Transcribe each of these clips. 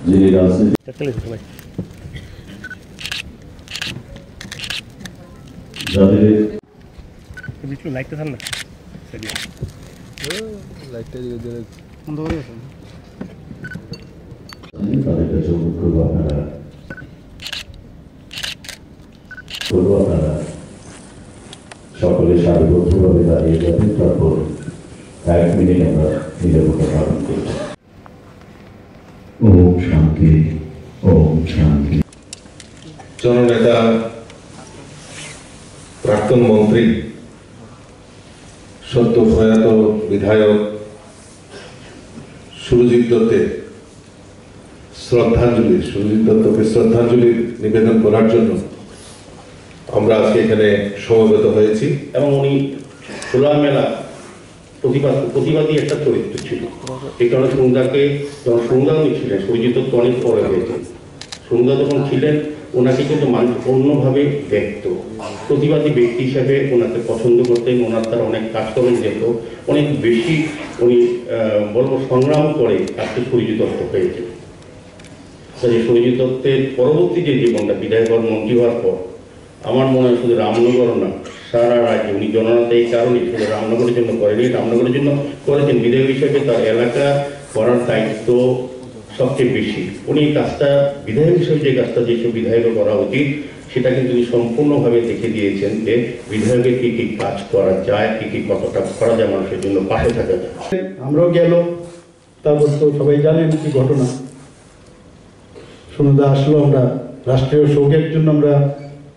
যিনি রাজনীতি যাদের লাইটটা থাম না লাইটটা বন্ধ করে গেছেন তাদের কাছে অনুরোধ করবো আপনারা সকলে সারিবদ্ধভাবে দাঁড়িয়ে যাবেন। তারপর 1 মিনিট আমরা নিরবতা পালন করব। ওম শান্তি, ওম শান্তি। জননেতা প্রাক্তন মন্ত্রী সদ্য প্রয়াত বিধায়ক সুরজিৎ দত্তকে শ্রদ্ধাঞ্জলি নিবেদন করার জন্য আমরা আজকে এখানে সমবেত হয়েছি। এবং উনি খোলামেলা প্রতিবাদী একটা চরিত্র ছিল। এই কারণে সন্ধ্যাকে যখন সন্ধ্যা উনি ছিলেন, সুরজিৎ দত্ত অনেক পরে হয়েছে, সন্ধ্যা যখন ছিলেন ওনাকে কিন্তু মানুষ অন্যভাবে দেখত, প্রতিবাদী ব্যক্তি হিসাবে ওনাকে পছন্দ করতেন, ওনার তার অনেক কাজকর্ম যেত, অনেক বেশি উনি বলবো সংগ্রাম করে আজকে সুরজিৎ দত্ত পেয়েছেন। সুরজিৎ দত্তের পরবর্তী যে জীবনটা বিধায়ক মন্ত্রী হওয়ার পর আমার মনে হয় শুধু রামনগর না, সারা রাজ্যে উনি জননেতা এই কারণে শুধু রামনগরের জন্য করেনি, রামনগরের জন্য করেছেন বিধায়ক হিসেবে তার এলাকা করার দায়িত্ব সবচেয়ে বেশি। উনি কাজটা বিধায়ক হিসেবে যে কাজটা যেসব বিধায়কও করা উচিত সেটা কিন্তু উনি সম্পূর্ণভাবে দেখে দিয়েছেন যে বিধায়কের কী কী কাজ করা যায়, কী কী কতটা করা যায়, মানুষের জন্য পাশে থাকা যায়। আমরাও গেল, তারপর তো সবাই জানেন কি ঘটনা। সুনদা আসলো, আমরা রাষ্ট্রীয় শোকের জন্য আমরা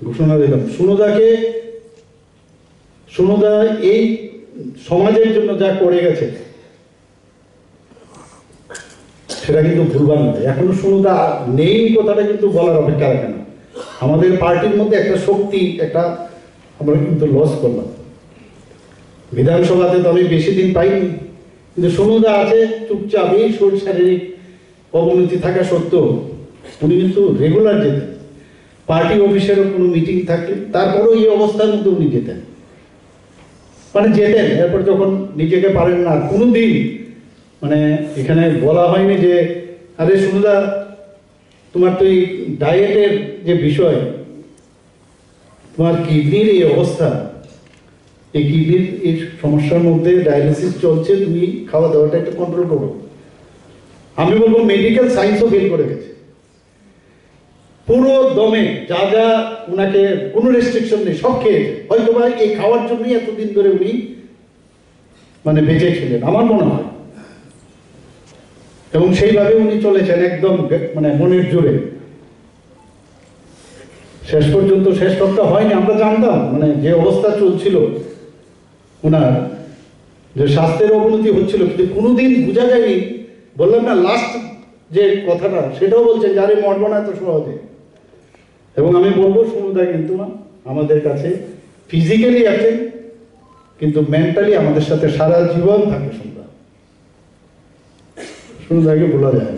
ঘোষণা দিলাম। সুনদা এই সমাজের জন্য যা করে গেছে সেটা কিন্তু ভুলবার নয়। এখনো সুনদা নেই কথাটা কিন্তু বলার অপেক্ষা রাখে না। আমাদের পার্টির মধ্যে একটা শক্তি আমরা কিন্তু লস করলাম। বিধানসভাতে তো আমি বেশি দিন পাইনি, কিন্তু সুনদা আছে চুপচাপ, এই শারীরিক অবনতি থাকা সত্ত্বেও উনি কিন্তু রেগুলার যেতেন। পার্টি অফিসেরও কোনো মিটিং থাকলে তারপরেও এই অবস্থার মধ্যে উনি যেতেন, যেতেন। এরপর যখন নিজেকে পারেন না, কোনোদিন এখানে বলা হয়নি যে আরে সুনদা তোমার তো এই ডায়েটের যে বিষয়, তোমার কিডনির এই অবস্থা, এই কিডনির এই সমস্যার মধ্যে ডায়ালিসিস চলছে, তুমি খাওয়া দাওয়াটা একটু কন্ট্রোল করো। আমি বলবো মেডিকেল সায়েন্সও ফেল করে গেছে পুরো দমে, যা যা ওনাকে কোনো রেস্ট্রিকশন নেই, সব খেয়েছে। হয়তো বা এই খাওয়ার জন্যই এতদিন ধরে উনি বেঁচে ছিলেন আমার মনে হয়, এবং সেইভাবে উনি চলেছেন একদম মনের জোরে। শেষ পর্যন্ত শেষ রক্ষা হয়নি। আমরা জানতাম যে অবস্থা চলছিল ওনার, যে স্বাস্থ্যের অবনতি হচ্ছিল, কিন্তু কোনোদিন বোঝা যায়নি। বললাম না, লাস্ট যে কথাটা সেটাও বলছেন যে আরে মরবো না এত সহজে। এবং আমি বলবো সুনদা কিন্তু আমাদের কাছে ফিজিক্যালি আছেন, কিন্তু মেন্টালি আমাদের সাথে সারা জীবন থাকে। সুনদাকে বলা যায়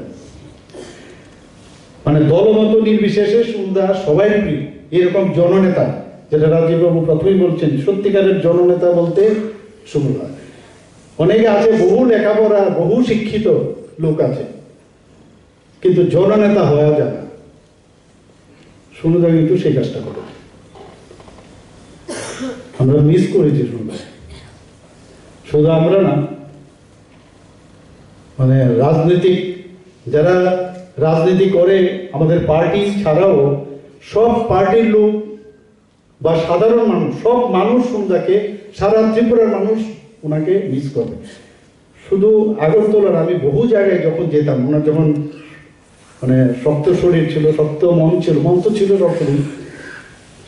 দলমত নির্বিশেষে সুনদা সবাই প্রিয়। এরকম জননেতা, যেটা রাজীববাবু প্রথমেই বলছেন, সত্যিকারের জননেতা বলতে সুনদা। অনেকে আছে বহু লেখাপড়া, বহু শিক্ষিত লোক আছে, কিন্তু জননেতা হওয়া যায় না। সুনদা কিন্তু সেই কাজটা করে, আমরা মিস করেছি সুনদা। শুধু আমরা না, রাজনীতিক যারা রাজনীতি করে আমাদের পার্টি ছাড়াও সব পার্টির লোক বা সাধারণ মানুষ, সব মানুষ সুনদাকে, সারা ত্রিপুরার মানুষ ওনাকে মিস করে। শুধু আগরতলার আমি বহু জায়গায় যখন যেতাম, ওনার যখন শক্ত শরীর ছিল, শক্ত মন ছিল, মন তো ছিল শক্ত,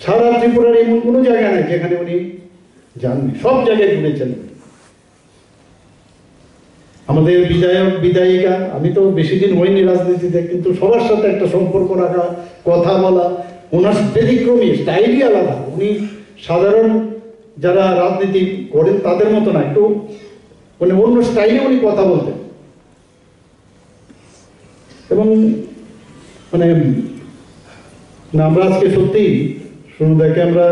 সারা ত্রিপুরার এমন কোনো জায়গা নেই যেখানে উনি যাননি, সব জায়গায় ঘুরেছেন। আমাদের বিধায়ক বিধায়িকা, আমি তো বেশি দিন হয়নি রাজনীতিতে, কিন্তু সবার সাথে একটা সম্পর্ক রাখা, কথা বলা, ওনার ব্যতিক্রমী স্টাইলই আলাদা। উনি সাধারণ যারা রাজনীতি করেন তাদের মতো না, একটু অন্য স্টাইলে উনি কথা বলতেন। এবং আমরা আজকে সত্যি সুনদাকে আমরা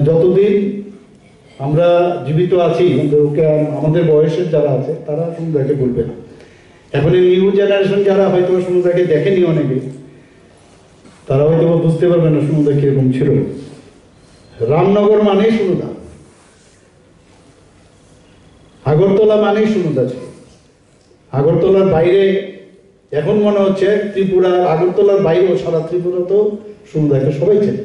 যতদিন আমরা জীবিত আছি, ওকে আমাদের বয়সের যারা আছে তারা সুনদাকে বলবে না। এখন এই নিউ জেনারেশন যারা হয়তো সমুদ্রকে দেখেনি অনেকে, তারা হয়তো বুঝতে পারবে না সমুদ্র কিরকম ছিল। রামনগর মানেই সমুদ্র, আগরতলা মানেই সমুদ্র ছিল। আগরতলার বাইরে এখন মনে হচ্ছে ত্রিপুরা, আগরতলার বাইরেও সারা ত্রিপুরা তো সমুদ্রকে সবাই চেনে।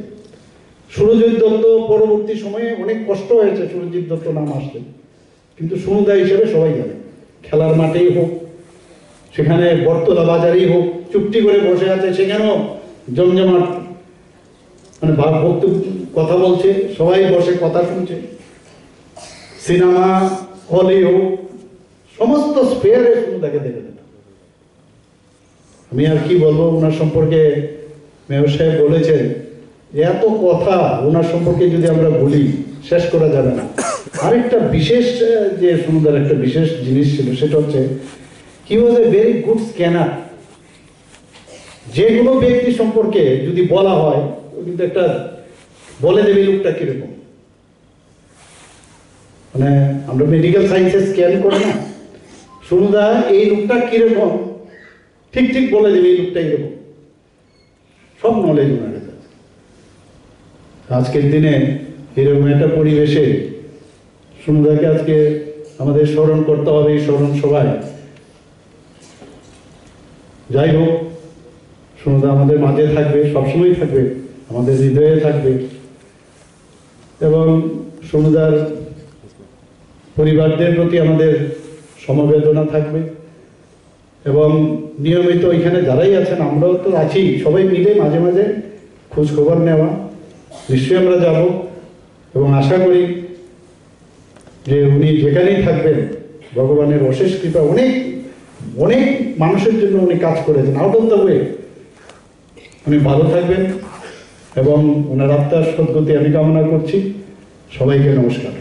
সুরজিৎ দত্ত পরবর্তী সময়ে অনেক কষ্ট হয়েছে সুরজিৎ দত্ত নাম আসতে, কিন্তু সমুদ্র হিসেবে সবাই জানে। খেলার মাঠেই হোক, সেখানে বটতলা বাজারেই হোক, চুপটি করে বসে আছে, সেখানেও জমজমাট, মানে বক্তব্য কথা বলছে, সবাই বসে কথা শুনছে। সিনেমা হলেই হোক, সমস্ত স্পেয়ারে সমুদ্রকে দেখে যেত। আমি আর কি বলবো ওনার সম্পর্কে, মেয়র সাহেব বলেছেন এত কথা ওনার সম্পর্কে যদি আমরা বলি শেষ করা যাবে না। আরেকটা বিশেষ যে সুন্দর একটা বিশেষ জিনিস ছিল সেটা হচ্ছে হি ওয়াজ এ ভেরি গুড স্ক্যানার। যে কোনো ব্যক্তি সম্পর্কে যদি বলা হয় কিন্তু একটা বলে দেবে লোকটা কিরকম, মানে আমরা মেডিকেল সায়েন্সে স্ক্যান করি না, সুন্দা এই লোকটা কিরকম ঠিক ঠিক বলে দেবে এই লোকটা এরকম, সব নলেজ ওনার কাছে। আজকের দিনে এরকম একটা পরিবেশে সুন্দরকে আজকে আমাদের স্মরণ করতে হবে, এই স্মরণ সভায়। যাই হোক, সুন্দর আমাদের মাঝে থাকবে, সবসময় থাকবে, আমাদের হৃদয়ে থাকবে, এবং সুন্দর পরিবারদের প্রতি আমাদের সমবেদনা থাকবে। এবং নিয়মিত এখানে যারাই আছেন, আমরাও তো আছি, সবাই মিলে মাঝে মাঝে খোঁজ খবর নেওয়া, নিশ্চয়ই আমরা যাব। এবং আশা করি যে উনি যেখানেই থাকবেন ভগবানের অশেষ কৃপা, অনেক অনেক মানুষের জন্য উনি কাজ করেছেন, আউট অফ দ্য ওয়ে। উনি ভালো থাকবেন এবং ওনার আত্মার সদ্গতি আমি কামনা করছি। সবাইকে নমস্কার।